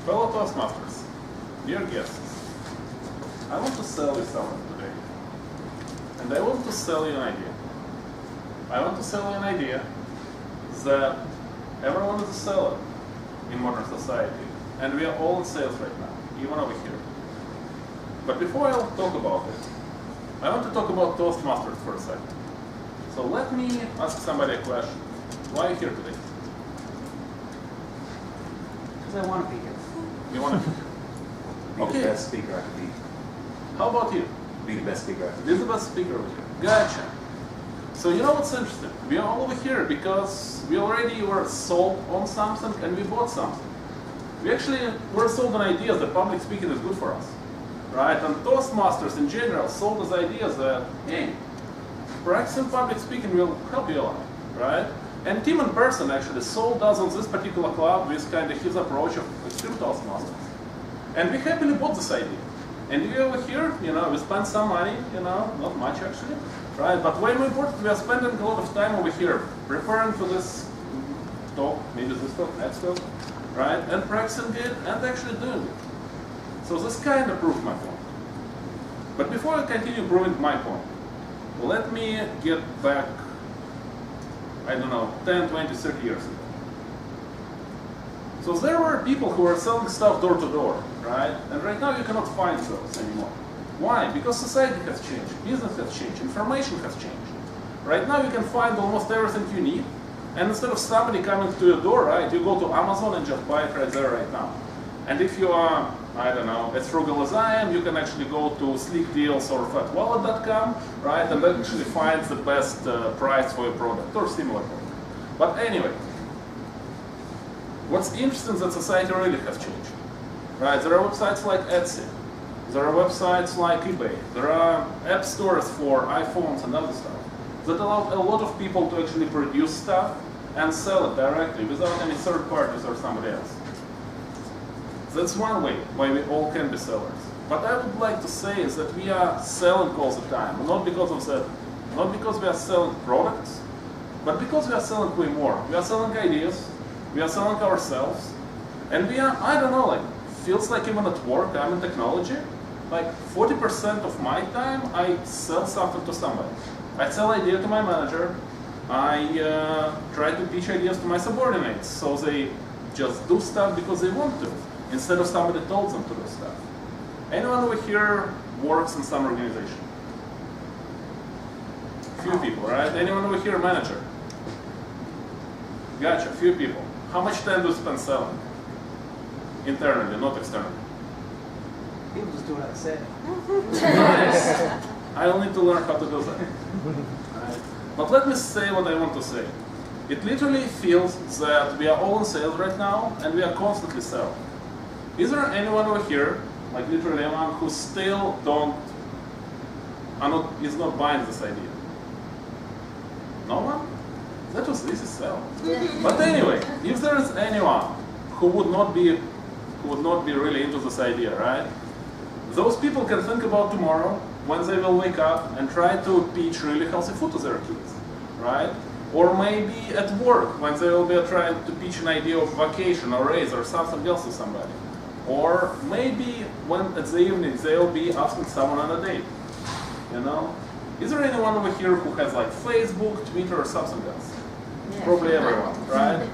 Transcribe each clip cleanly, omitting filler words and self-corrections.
Fellow Toastmasters, dear guests, I want to sell you something today. And I want to sell you an idea. I want to sell you an idea that everyone is a seller in modern society. And we are all in sales right now, even over here. But before I talk about it, I want to talk about Toastmasters for a second. So let me ask somebody a question. Why are you here today? Because I want to be here. You want to Be the best speaker I can be. How about you? Be the best speaker I can Be the best speaker over here. Gotcha. So you know what's interesting? We are all over here because we already were sold on something and we bought something. We actually were sold on ideas that public speaking is good for us. Right? And Toastmasters in general sold us ideas that, hey, practicing public speaking will help you a lot. Right? And Tim in person actually sold us on this particular club with kind of his approach of extreme Toastmasters. And we happily bought this idea. And we over here, we spent some money, not much actually, right? But way more important, we are spending a lot of time over here preparing for this talk, maybe this talk, next talk, right? And practicing it and actually doing it. So this kind of proves my point. But before I continue proving my point, let me get back, I don't know, 10, 20, 30 years ago. So there were people who were selling stuff door to door, right? And right now you cannot find those anymore. Why? Because society has changed, business has changed, information has changed. Right now you can find almost everything you need, and instead of somebody coming to your door, right, you go to Amazon and just buy it right there, right now. And if you are, I don't know, as frugal as I am, you can actually go to sleekdeals or fatwallet.com, right, and actually find the best price for your product or similar product. But anyway, what's interesting is that society really has changed. Right? There are websites like Etsy. There are websites like eBay. There are app stores for iPhones and other stuff that allow a lot of people to actually produce stuff and sell it directly without any third parties or somebody else. That's one way why we all can be sellers. What I would like to say is that we are selling all the time, not because of that, not because we are selling products, but because we are selling way more. We are selling ideas, we are selling ourselves, and we are, I don't know, like, feels like even at work, I'm in technology, like 40% of my time I sell something to somebody. I sell idea to my manager, I try to pitch ideas to my subordinates, so they just do stuff because they want to, instead of somebody told them to do stuff. Anyone over here works in some organization? Few people, right? Anyone over here a manager? Gotcha, few people. How much time do you spend selling? Internally, not externally. People just do what I say. I'll need to learn how to do that. Right. But let me say what I want to say. It literally feels that we are all in sales right now and we are constantly selling. Is there anyone over here, like literally anyone, who still is not buying this idea? No one? That was easy sell. But anyway, if there is anyone who would not be really into this idea, right? Those people can think about tomorrow when they will wake up and try to pitch really healthy food to their kids, right? Or maybe at work when they will be trying to pitch an idea of vacation or raise or something else to somebody. Or maybe when at the evening they will be asking someone on a date, Is there anyone over here who has like Facebook, Twitter, or something else? Yeah. Probably everyone, right?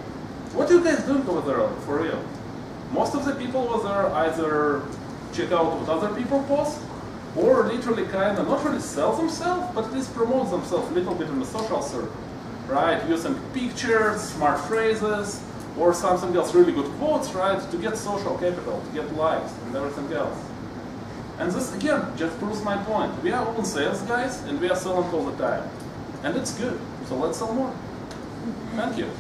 What are you guys doing over there, for real? Most of the people over there either check out what other people post, or literally kind of not really sell themselves, but at least promote themselves a little bit in the social circle, right? Using pictures, smart phrases, or something else, really good quotes, right? To get social capital, to get likes, and everything else. And this, again, just proves my point. We are all sales guys, and we are selling all the time. And it's good, so let's sell more. Thank you.